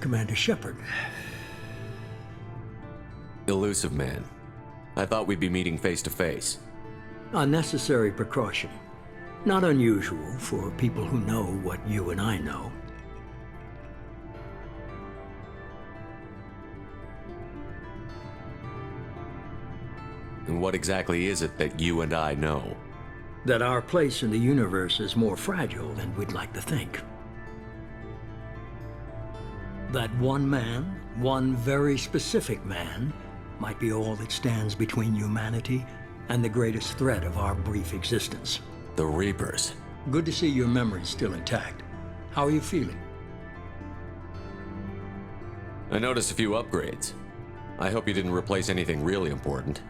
Commander Shepard. Elusive man. I thought we'd be meeting face to face. A necessary precaution. Not unusual for people who know what you and I know. And what exactly is it that you and I know? That our place in the universe is more fragile than we'd like to think. That one man, one very specific man, might be all that stands between humanity and the greatest threat of our brief existence. The Reapers. Good to see your memory's still intact. How are you feeling? I noticed a few upgrades. I hope you didn't replace anything really important.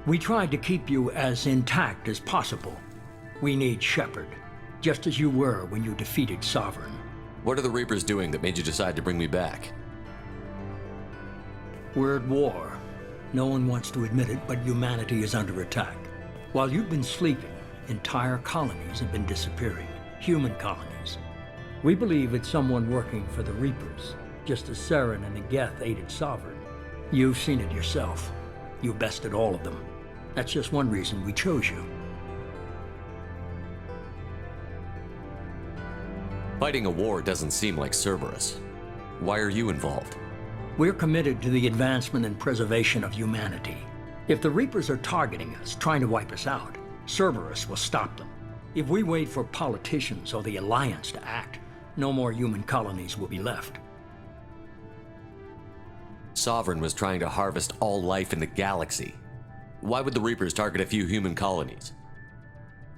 We tried to keep you as intact as possible. We need Shepard, just as you were when you defeated Sovereign. What are the Reapers doing that made you decide to bring me back? We're at war. No one wants to admit it, but humanity is under attack. While you've been sleeping, entire colonies have been disappearing. Human colonies. We believe it's someone working for the Reapers, just as Saren and the Geth aided Sovereign. You've seen it yourself. You bested all of them. That's just one reason we chose you. Fighting a war doesn't seem like Cerberus. Why are you involved? We're committed to the advancement and preservation of humanity. If the Reapers are targeting us, trying to wipe us out, Cerberus will stop them. If we wait for politicians or the Alliance to act, no more human colonies will be left. Sovereign was trying to harvest all life in the galaxy. Why would the Reapers target a few human colonies?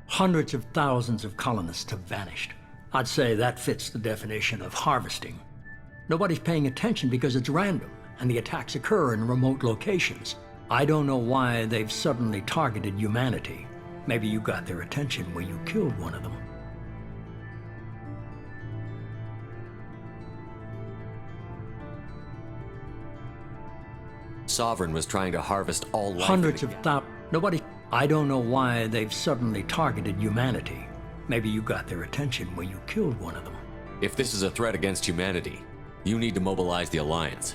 Hundreds of thousands of colonists have vanished. I'd say that fits the definition of harvesting. Nobody's paying attention because it's random, and the attacks occur in remote locations. I don't know why they've suddenly targeted humanity. Maybe you got their attention when you killed one of them. Sovereign was trying to harvest all life. Hundreds of thousands. Nobody. I don't know why they've suddenly targeted humanity. Maybe you got their attention when you killed one of them. If this is a threat against humanity, you need to mobilize the Alliance.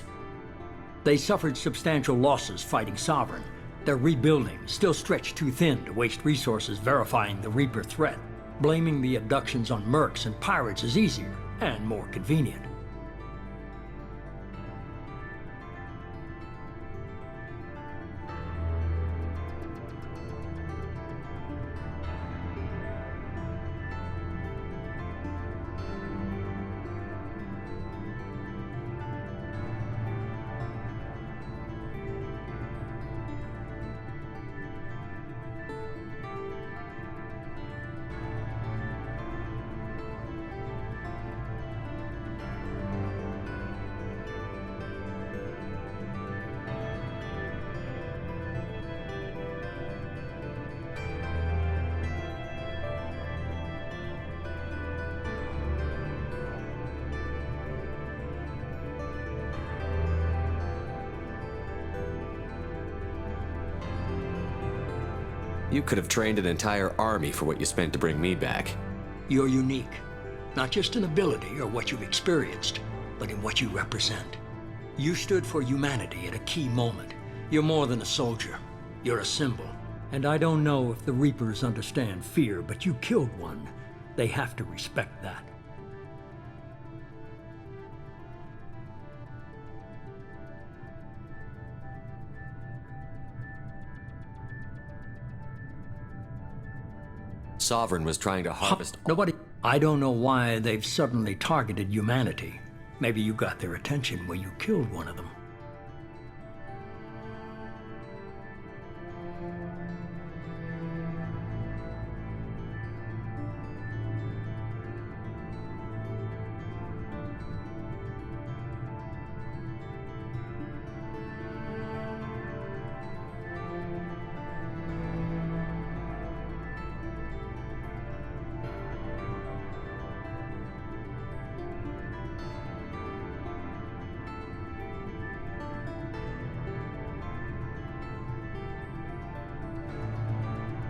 They suffered substantial losses fighting Sovereign. They're rebuilding, still stretched too thin to waste resources verifying the Reaper threat. Blaming the abductions on mercs and pirates is easier and more convenient. You could have trained an entire army for what you spent to bring me back. You're unique, not just in ability or what you've experienced, but in what you represent. You stood for humanity at a key moment. You're more than a soldier. You're a symbol. And I don't know if the Reapers understand fear, but you killed one. They have to respect that. Sovereign was trying to harvest. Nobody. I don't know why they've suddenly targeted humanity. Maybe you got their attention when you killed one of them.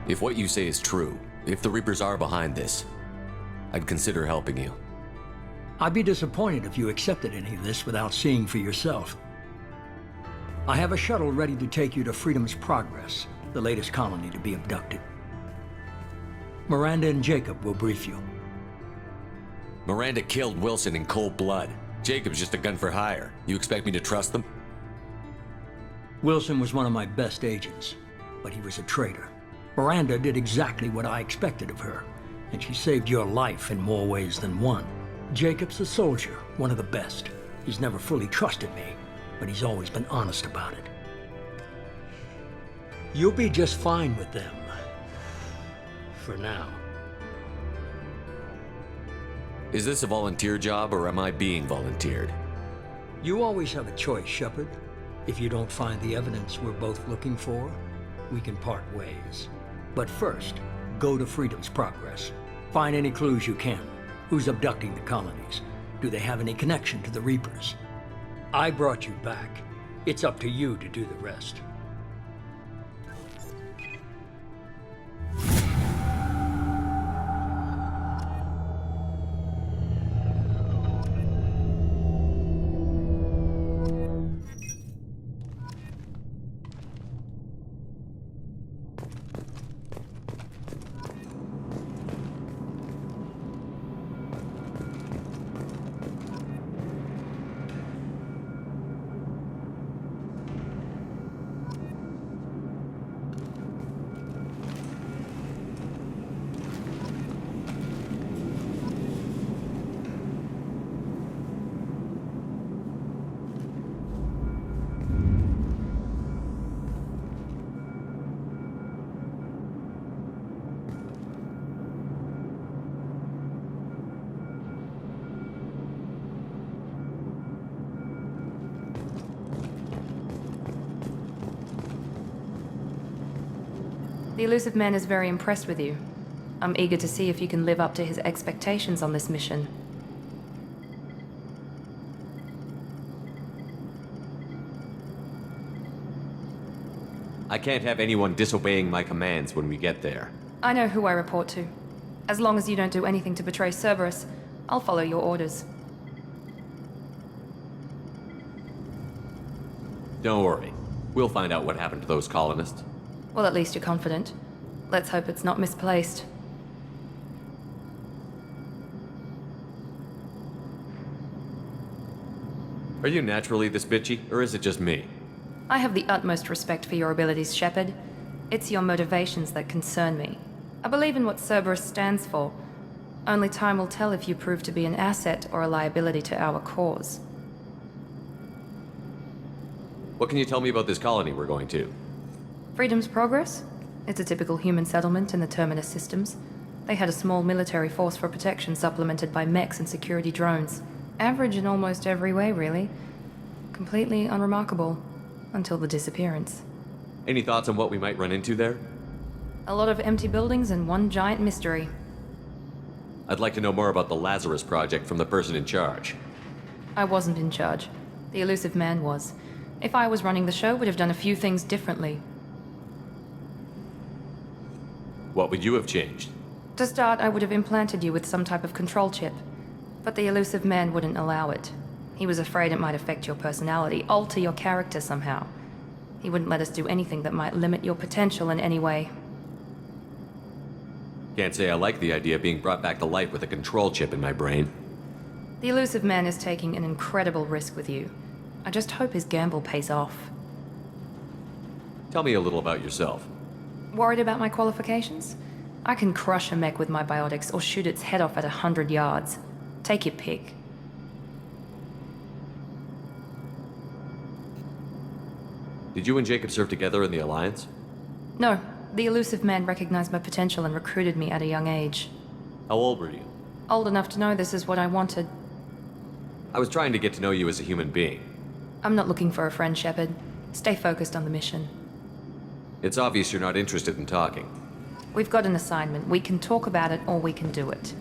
If what you say is true, if the Reapers are behind this, I'd consider helping you. I'd be disappointed if you accepted any of this without seeing for yourself. I have a shuttle ready to take you to Freedom's Progress, the latest colony to be abducted. Miranda and Jacob will brief you. Miranda killed Wilson in cold blood. Jacob's just a gun for hire. You expect me to trust them? Wilson was one of my best agents, but he was a traitor. Miranda did exactly what I expected of her, and she saved your life in more ways than one. Jacob's a soldier, one of the best. He's never fully trusted me, but he's always been honest about it. You'll be just fine with them. For now. Is this a volunteer job, or am I being volunteered? You always have a choice, Shepard. If you don't find the evidence we're both looking for, we can part ways. But first, go to Freedom's Progress. Find any clues you can. Who's abducting the colonies? Do they have any connection to the Reapers? I brought you back. It's up to you to do the rest. The Illusive Man is very impressed with you. I'm eager to see if you can live up to his expectations on this mission. I can't have anyone disobeying my commands when we get there. I know who I report to. As long as you don't do anything to betray Cerberus, I'll follow your orders. Don't worry. We'll find out what happened to those colonists. Well, at least you're confident. Let's hope it's not misplaced. Are you naturally this bitchy, or is it just me? I have the utmost respect for your abilities, Shepard. It's your motivations that concern me. I believe in what Cerberus stands for. Only time will tell if you prove to be an asset or a liability to our cause. What can you tell me about this colony we're going to? Freedom's Progress? It's a typical human settlement in the Terminus systems. They had a small military force for protection supplemented by mechs and security drones. Average in almost every way, really. Completely unremarkable. Until the disappearance. Any thoughts on what we might run into there? A lot of empty buildings and one giant mystery. I'd like to know more about the Lazarus Project from the person in charge. I wasn't in charge. The Illusive Man was. If I was running the show, would have done a few things differently. What would you have changed? To start, I would have implanted you with some type of control chip. But the Illusive Man wouldn't allow it. He was afraid it might affect your personality, alter your character somehow. He wouldn't let us do anything that might limit your potential in any way. Can't say I like the idea of being brought back to life with a control chip in my brain. The Illusive Man is taking an incredible risk with you. I just hope his gamble pays off. Tell me a little about yourself. Worried about my qualifications? I can crush a mech with my biotics or shoot its head off at 100 yards. Take your pick. Did you and Jacob serve together in the Alliance? No, the Illusive Man recognized my potential and recruited me at a young age. How old were you? Old enough to know this is what I wanted. I was trying to get to know you as a human being. I'm not looking for a friend, Shepard. Stay focused on the mission. It's obvious you're not interested in talking. We've got an assignment. We can talk about it or we can do it.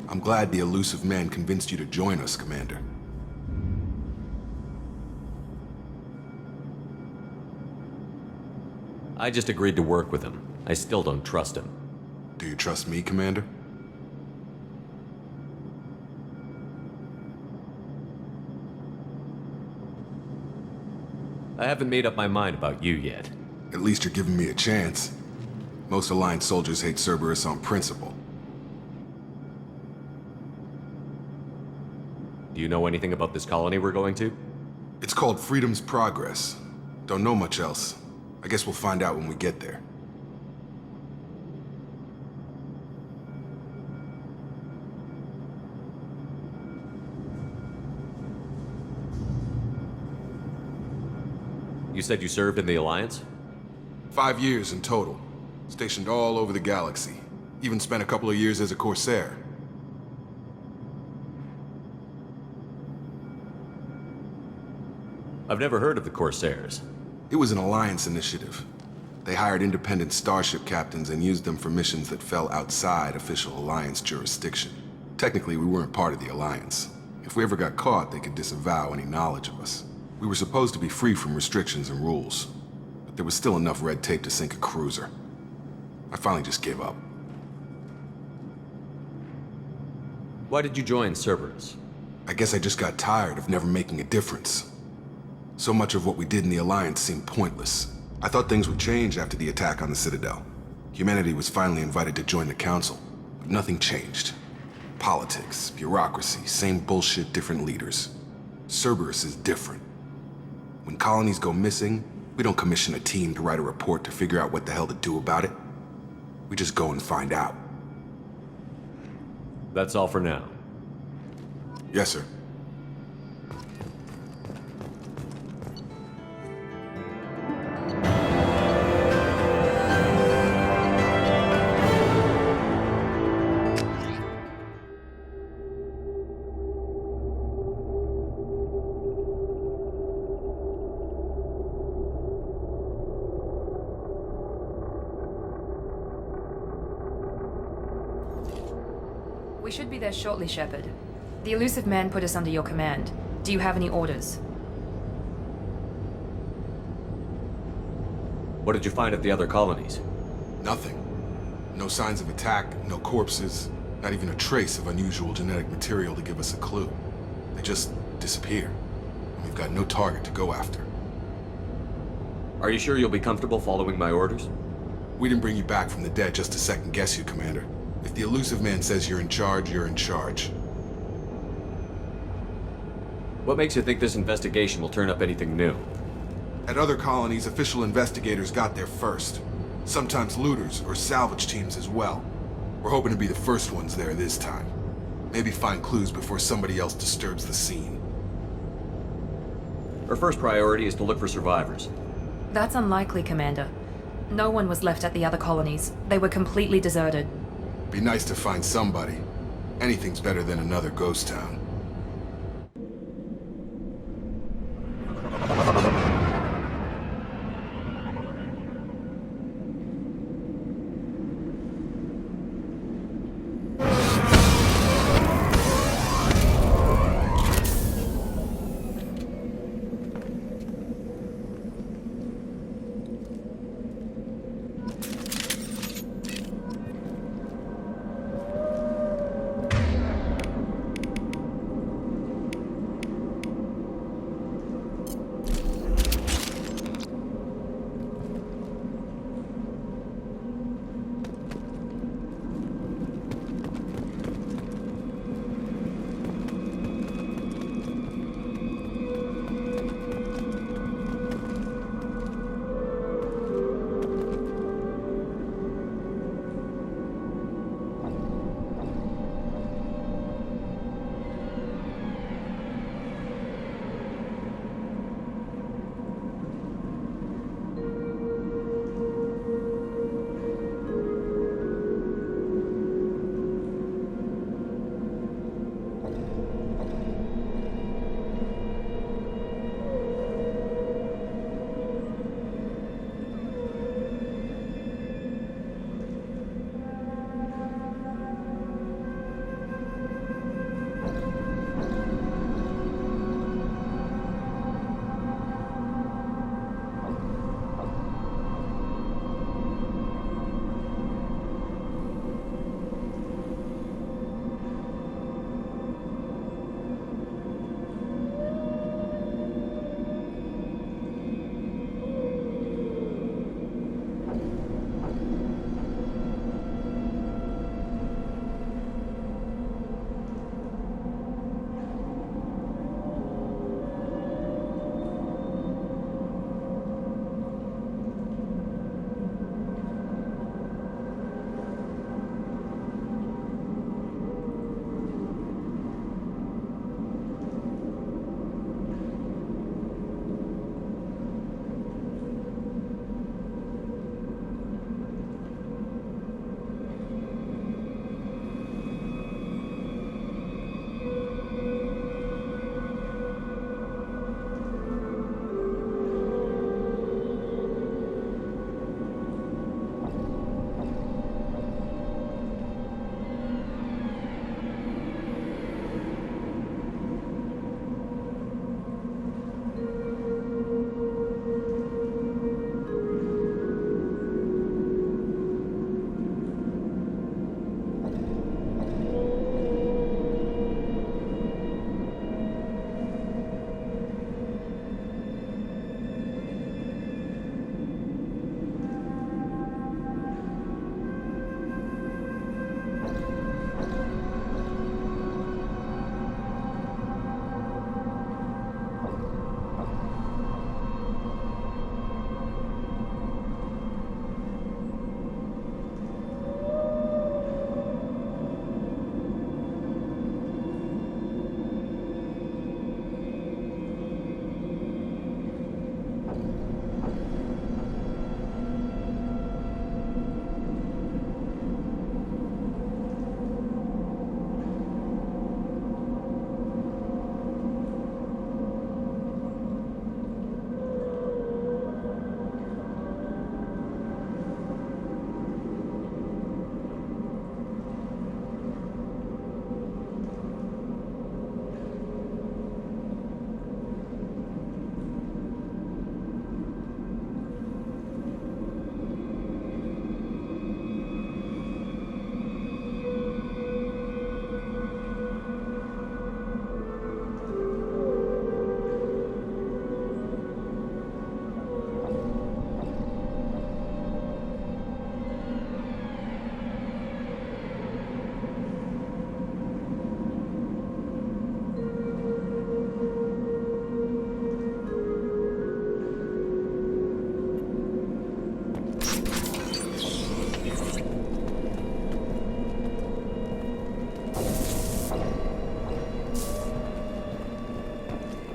I'm glad the Illusive Man convinced you to join us, Commander. I just agreed to work with him. I still don't trust him. Do you trust me, Commander? I haven't made up my mind about you yet. At least you're giving me a chance. Most Alliance soldiers hate Cerberus on principle. Do you know anything about this colony we're going to? It's called Freedom's Progress. Don't know much else. I guess we'll find out when we get there. You said you served in the Alliance? 5 years in total. Stationed all over the galaxy. Even spent a couple of years as a Corsair. I've never heard of the Corsairs. It was an Alliance initiative. They hired independent starship captains and used them for missions that fell outside official Alliance jurisdiction. Technically, we weren't part of the Alliance. If we ever got caught, they could disavow any knowledge of us. We were supposed to be free from restrictions and rules, but there was still enough red tape to sink a cruiser. I finally just gave up. Why did you join Cerberus? I guess I just got tired of never making a difference. So much of what we did in the Alliance seemed pointless. I thought things would change after the attack on the Citadel. Humanity was finally invited to join the Council, but nothing changed. Politics, bureaucracy, same bullshit, different leaders. Cerberus is different. When colonies go missing, we don't commission a team to write a report to figure out what the hell to do about it. We just go and find out. That's all for now. Yes, sir. We should be there shortly, Shepard. The Elusive Man put us under your command. Do you have any orders? What did you find at the other colonies? Nothing. No signs of attack, no corpses, not even a trace of unusual genetic material to give us a clue. They just disappear. And we've got no target to go after. Are you sure you'll be comfortable following my orders? We didn't bring you back from the dead just to second guess you, Commander. If the Elusive Man says you're in charge, you're in charge. What makes you think this investigation will turn up anything new? At other colonies, official investigators got there first. Sometimes looters or salvage teams as well. We're hoping to be the first ones there this time. Maybe find clues before somebody else disturbs the scene. Our first priority is to look for survivors. That's unlikely, Commander. No one was left at the other colonies. They were completely deserted. Be nice to find somebody. Anything's better than another ghost town.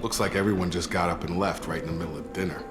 Looks like everyone just got up and left right in the middle of dinner.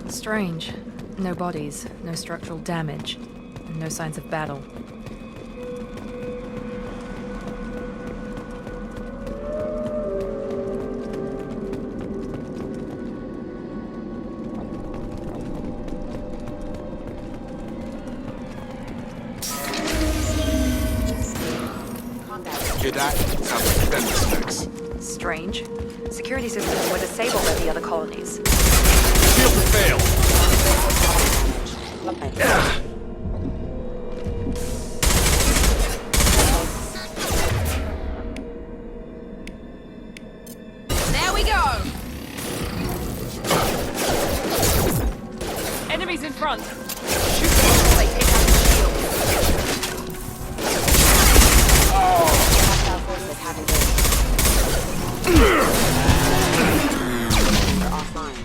Strange. No bodies, no structural damage, and no signs of battle. Hear that? Sounds like defense mix. Strange. Security systems were disabled at the other colonies. Shield to fail. Enemies in front! Shoot them until they take out the shield. Hostile forces having been. They're offline.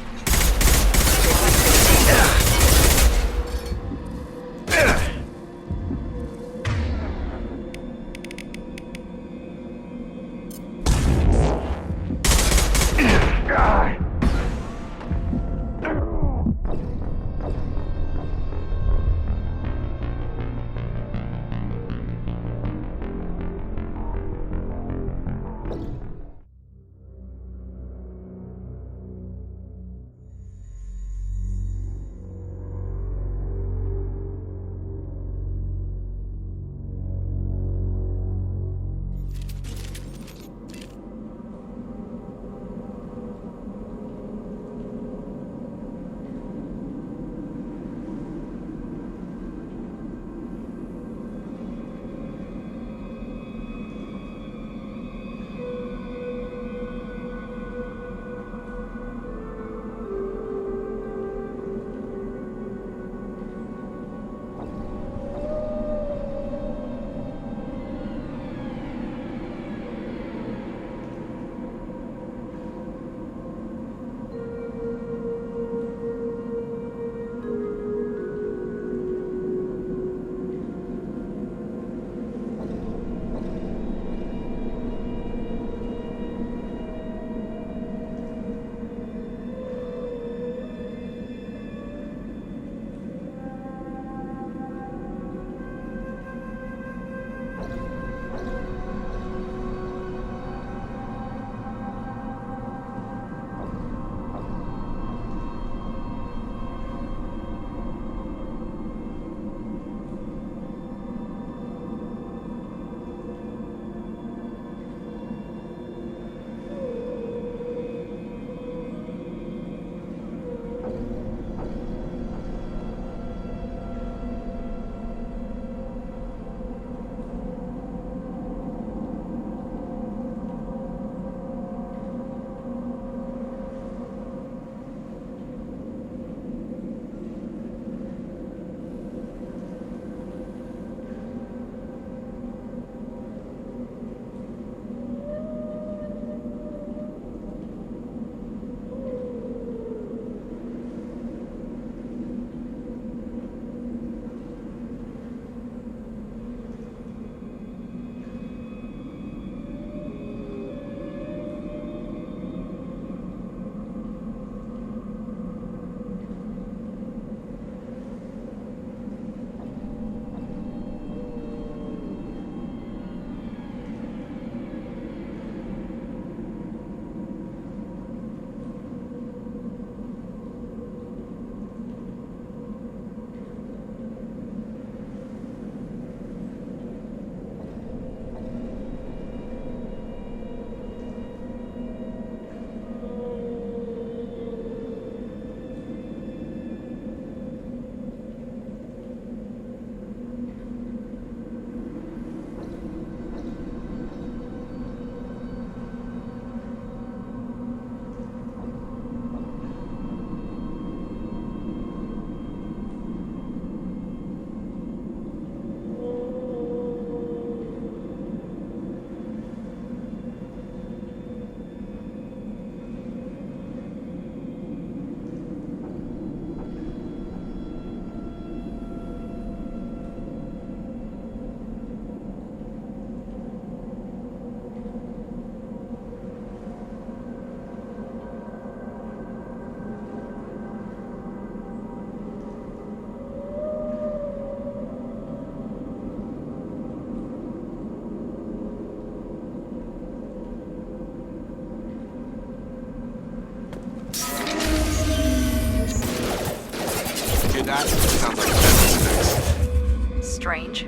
That sounds like a Strange.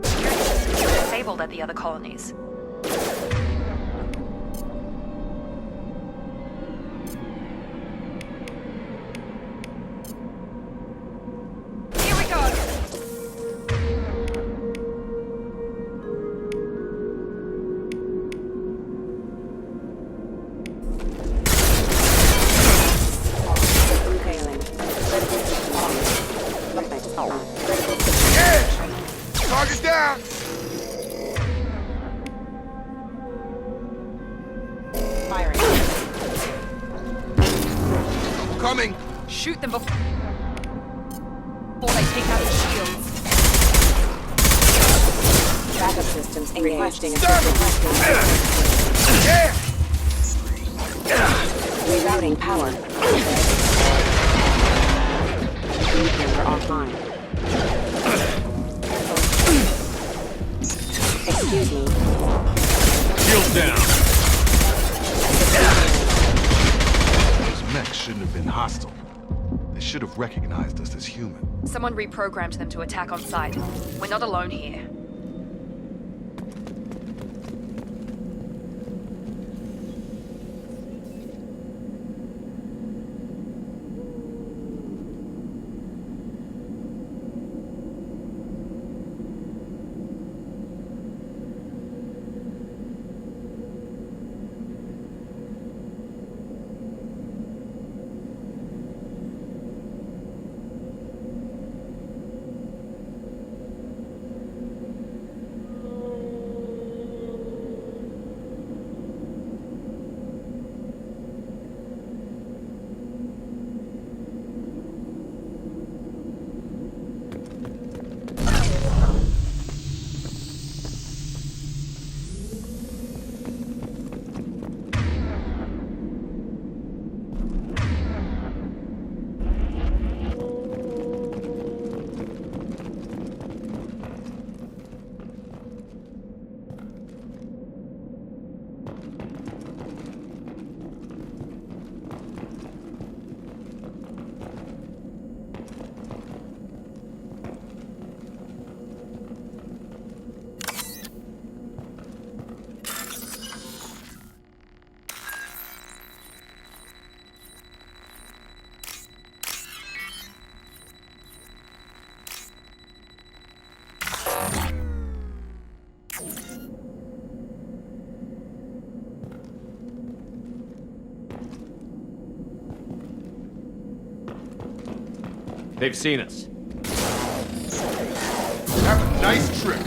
Disabled at the other colonies. Here we go! Coming! Shoot them before they take out the shields. Backup systems engaged. Requesting assistance. Rerouting power. Nuclear offline. Excuse me. Shield down. Those mechs shouldn't have been hostile. They should have recognized us as human. Someone reprogrammed them to attack on sight. We're not alone here. They've seen us. Have a nice trip.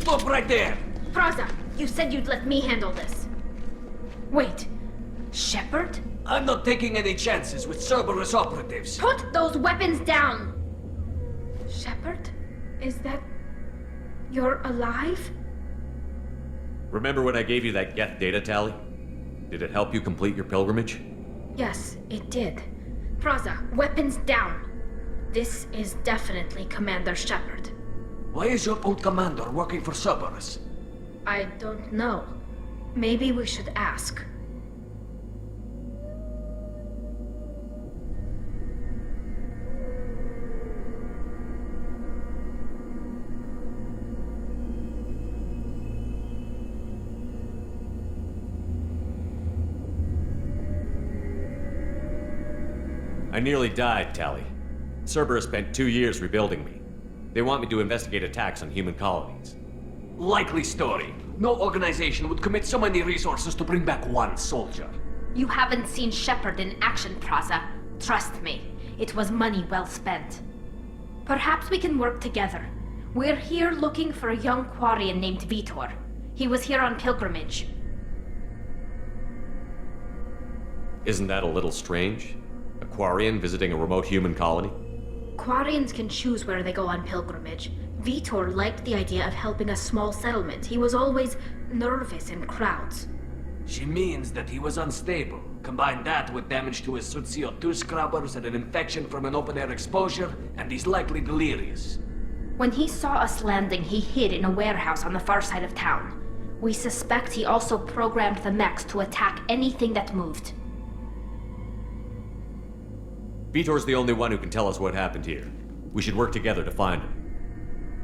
Stop right there! Praza, you said you'd let me handle this. Wait, Shepard? I'm not taking any chances with Cerberus operatives. Put those weapons down! Shepard? Is that... you're alive? Remember when I gave you that Geth data tally? Did it help you complete your pilgrimage? Yes, it did. Praza, weapons down. This is definitely Commander Shepard. Why is your old commander working for Cerberus? I don't know. Maybe we should ask. I nearly died, Tally. Cerberus spent 2 years rebuilding me. They want me to investigate attacks on human colonies. Likely story. No organization would commit so many resources to bring back one soldier. You haven't seen Shepard in action, Praza. Trust me, it was money well spent. Perhaps we can work together. We're here looking for a young Quarian named Vitor. He was here on pilgrimage. Isn't that a little strange? A Quarian visiting a remote human colony? Quarians can choose where they go on pilgrimage. Vitor liked the idea of helping a small settlement. He was always nervous in crowds. She means that he was unstable. Combine that with damage to his suit CO2 scrubbers and an infection from an open-air exposure, and he's likely delirious. When he saw us landing, he hid in a warehouse on the far side of town. We suspect he also programmed the mechs to attack anything that moved. Vitor's the only one who can tell us what happened here. We should work together to find him.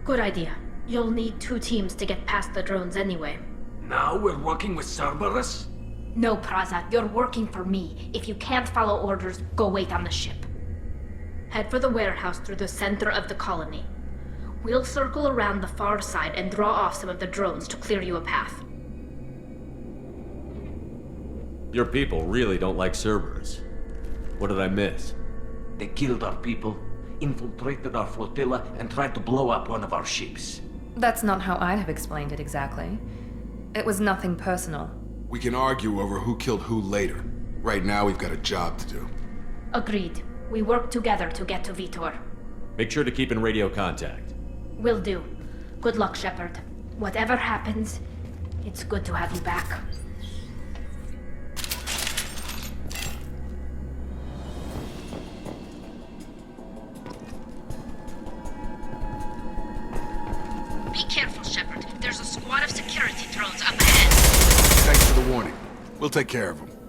Good idea. You'll need 2 teams to get past the drones anyway. Now we're working with Cerberus? No, Praza, you're working for me. If you can't follow orders, go wait on the ship. Head for the warehouse through the center of the colony. We'll circle around the far side and draw off some of the drones to clear you a path. Your people really don't like Cerberus. What did I miss? They killed our people, infiltrated our flotilla, and tried to blow up one of our ships. That's not how I'd have explained it exactly. It was nothing personal. We can argue over who killed who later. Right now, we've got a job to do. Agreed. We work together to get to Vitor. Make sure to keep in radio contact. Will do. Good luck, Shepard. Whatever happens, it's good to have you back. Be careful, Shepard. There's a squad of security drones up ahead. Thanks for the warning. We'll take care of them.